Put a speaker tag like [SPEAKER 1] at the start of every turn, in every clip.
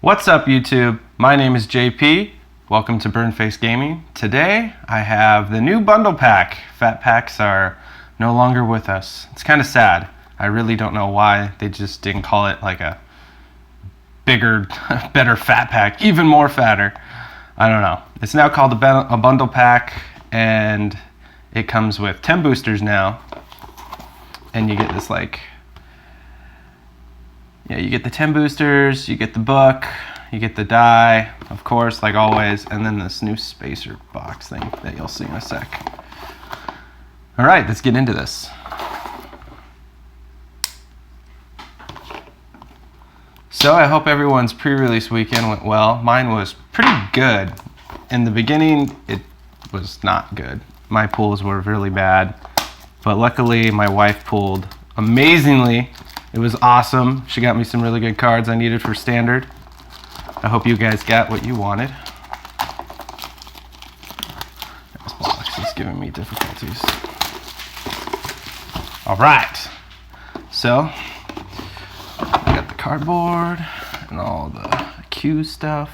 [SPEAKER 1] What's up, YouTube? My name is JP. Welcome to BurnFace Gaming. Today I have the new bundle pack. Fat packs are no longer with us. It's kind of sad. I really don't know why they just didn't call it like a bigger, better fat pack, even more fatter. I don't know. It's now called a bundle pack, and it comes with 10 boosters now. And you get this you get the 10 boosters, you get the book, you get the die, of course, like always, and then this new spacer box thing that you'll see in a sec. All right, let's get into this. So I hope everyone's pre-release weekend went well. Mine was pretty good. In the beginning, it was not good. My pulls were really bad, but luckily my wife pulled amazingly. It was awesome. She got me some really good cards I needed for standard. I hope you guys got what you wanted. This box is giving me difficulties. All right. So, I got the cardboard and all the Q stuff.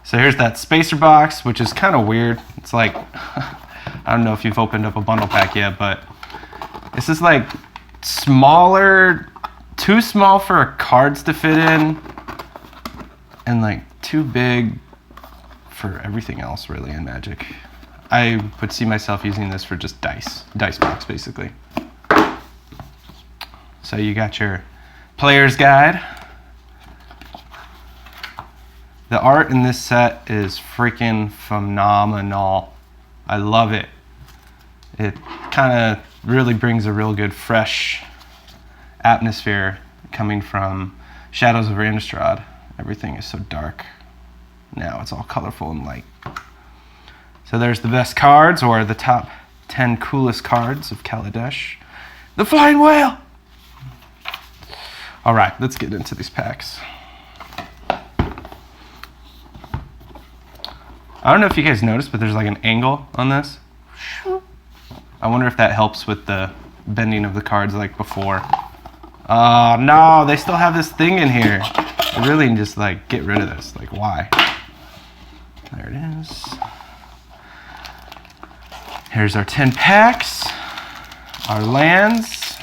[SPEAKER 1] So here's that spacer box, which is kind of weird. It's like, I don't know if you've opened up a bundle pack yet, but this is like smaller, too small for cards to fit in, and like too big for everything else really in Magic. I would see myself using this for just dice box basically. So you got your player's guide. The art in this set is freaking phenomenal. I love it. It kind of really brings a real good fresh atmosphere coming from Shadows of Innistrad. Everything is so dark. Now it's all colorful and light. So there's the best cards, or the top 10 coolest cards of Kaladesh. The Flying Whale! All right, let's get into these packs. I don't know if you guys noticed, but there's like an angle on this. I wonder if that helps with the bending of the cards like before. Oh no, they still have this thing in here. I really just like get rid of this. Like, why? There it is. Here's our 10 packs, our lands.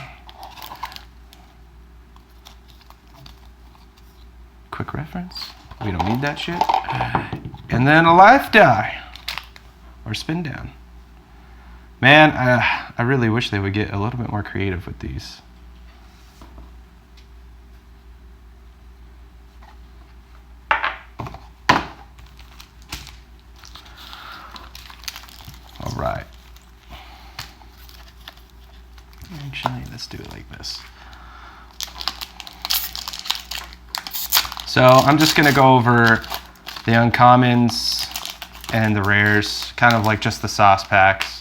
[SPEAKER 1] Quick reference. We don't need that shit. And then a life die or spin down. Man, I really wish they would get a little bit more creative with these. All right. Actually, let's do it like this. So I'm just gonna go over the uncommons and the rares, kind of like just the sauce packs.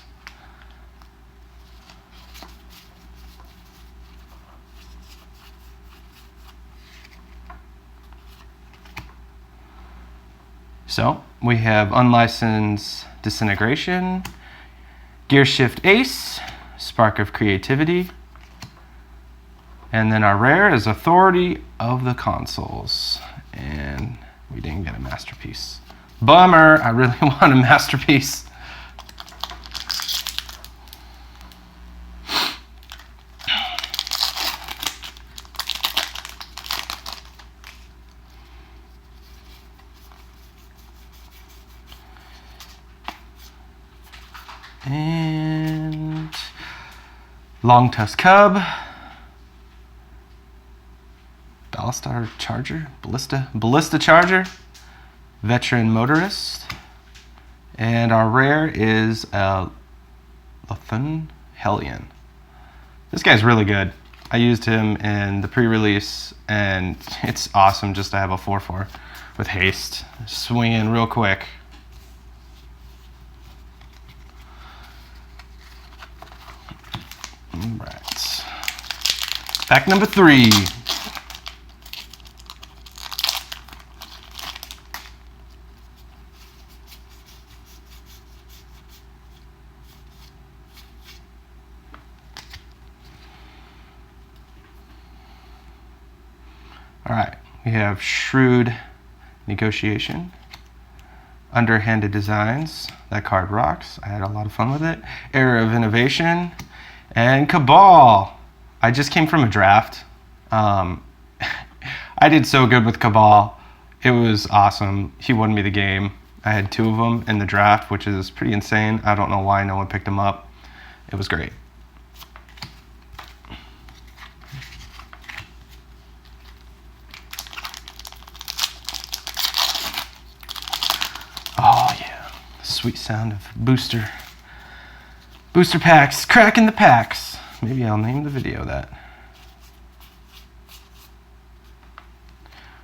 [SPEAKER 1] So we have Unlicensed Disintegration, Gear Shift Ace, Spark of Creativity, and then our rare is Authority of the Consoles. And we didn't get a masterpiece. Bummer, I really want a masterpiece. And Long Tusk Cub, Ballista Charger, Ballista Charger, Veteran Motorist, and our rare is Lathan Hellion. This guy's really good. I used him in the pre-release, and it's awesome just to have a 4/4 with haste. Swing in real quick. All right. Pack number 3. All right, we have Shrewd Negotiation, Underhanded Designs. That card rocks. I had a lot of fun with it. Era of Innovation, and Cabal. I just came from a draft. I did so good with Cabal. It was awesome. He won me the game. I had 2 of them in the draft, which is pretty insane. I don't know why no one picked them up. It was great. Oh yeah, sweet sound of booster packs, cracking the packs. Maybe I'll name the video that.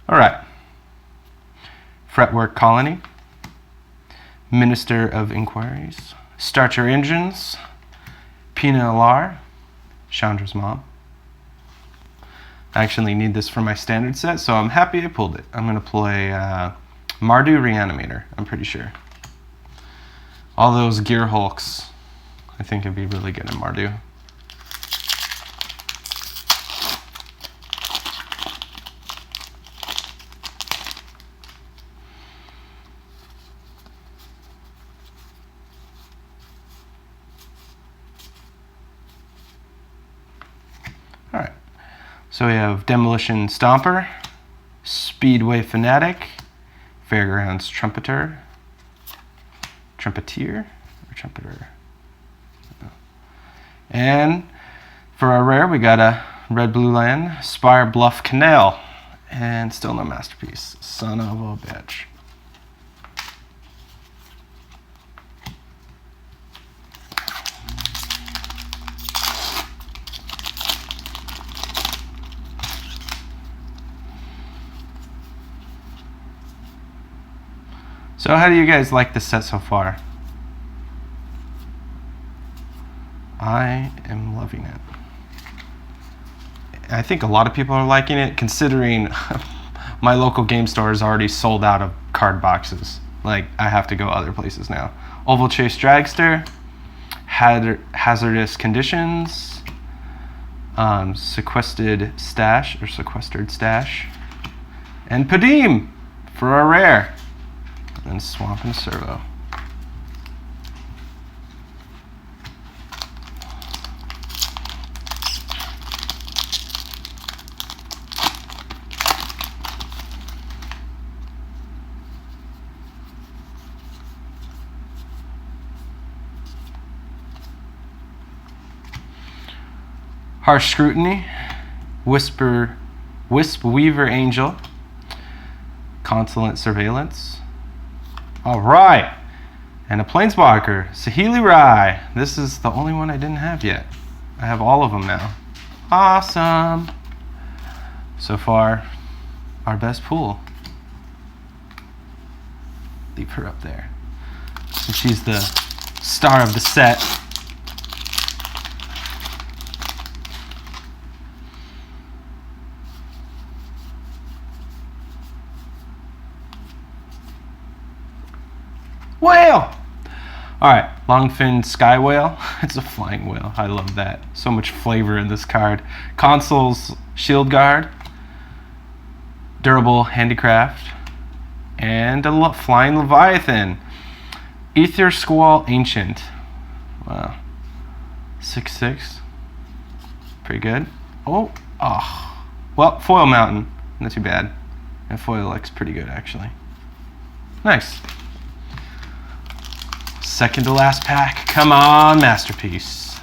[SPEAKER 1] All right, Fretwork Colony, Minister of Inquiries, Start Your Engines, Pina Alar, Chandra's mom. I actually need this for my standard set, so I'm happy I pulled it. I'm gonna play Mardu Reanimator, I'm pretty sure. All those Gear Hulks, I think it'd be really good in Mardu. All right, so we have Demolition Stomper, Speedway Fanatic, Fairgrounds Trumpeter, and for our rare, we got a Red Blue Land, Spire Bluff Canal, and still no Masterpiece. Son of a bitch. So how do you guys like this set so far? I am loving it. I think a lot of people are liking it, considering my local game store is already sold out of card boxes. Like, I have to go other places now. Oval Chase Dragster, Hazardous Conditions, Sequestered Stash, and Padim for our rare. And Swamp and Servo. Harsh Scrutiny, Wisp Weaver Angel, Consulate Surveillance. All right, and a Planeswalker, Saheeli Rai. This is the only one I didn't have yet. I have all of them now. Awesome. So far, our best pool. Leave her up there, since she's the star of the set. Whale! Alright, Longfin Sky Whale. It's a flying whale. I love that. So much flavor in this card. Consul's Shield Guard. Durable Handicraft. And a Flying Leviathan. Ether Squall Ancient. Wow. 6/6. Pretty good. Oh. Well, Foil Mountain. Not too bad. And Foil looks pretty good, actually. Nice. Second to last pack. Come on, Masterpiece.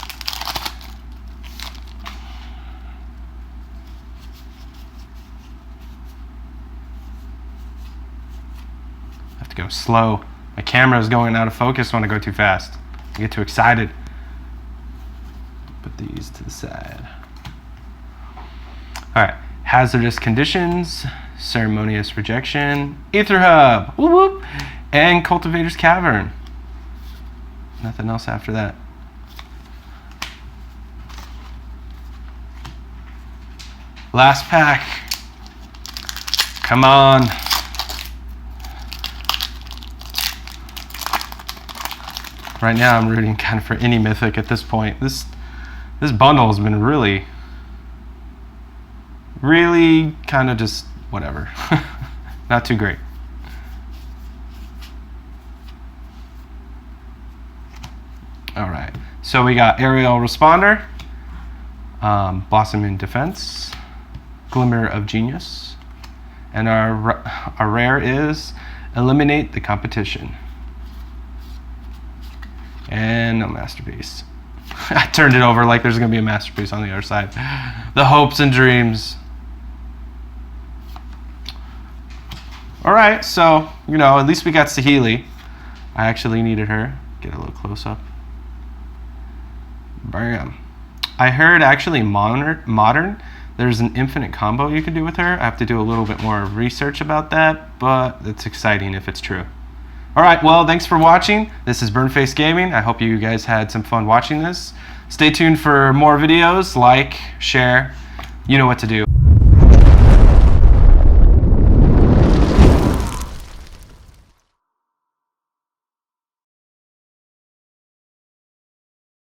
[SPEAKER 1] I have to go slow. My camera is going out of focus when I go too fast. I get too excited. Put these to the side. All right. Hazardous Conditions, Ceremonious Rejection, Aether Hub, whoop whoop, and Cultivator's Cavern. Nothing else after that. Last pack. Come on. Right now I'm rooting kind of for any mythic at this point. This bundle has been really really kind of just whatever. Not too great. All right, so we got Aerial Responder, Blossom in Defense, Glimmer of Genius, and our rare is Eliminate the Competition. And no Masterpiece. I turned it over like there's going to be a Masterpiece on the other side. The Hopes and Dreams. All right, so, you know, at least we got Saheeli. I actually needed her. Get a little close up. Bam. I heard actually modern, there's an infinite combo you can do with her. I have to do a little bit more research about that, but it's exciting if it's true. All right, well, thanks for watching. This is BurnFace Gaming. I hope you guys had some fun watching this. Stay tuned for more videos. Like, share, you know what to do.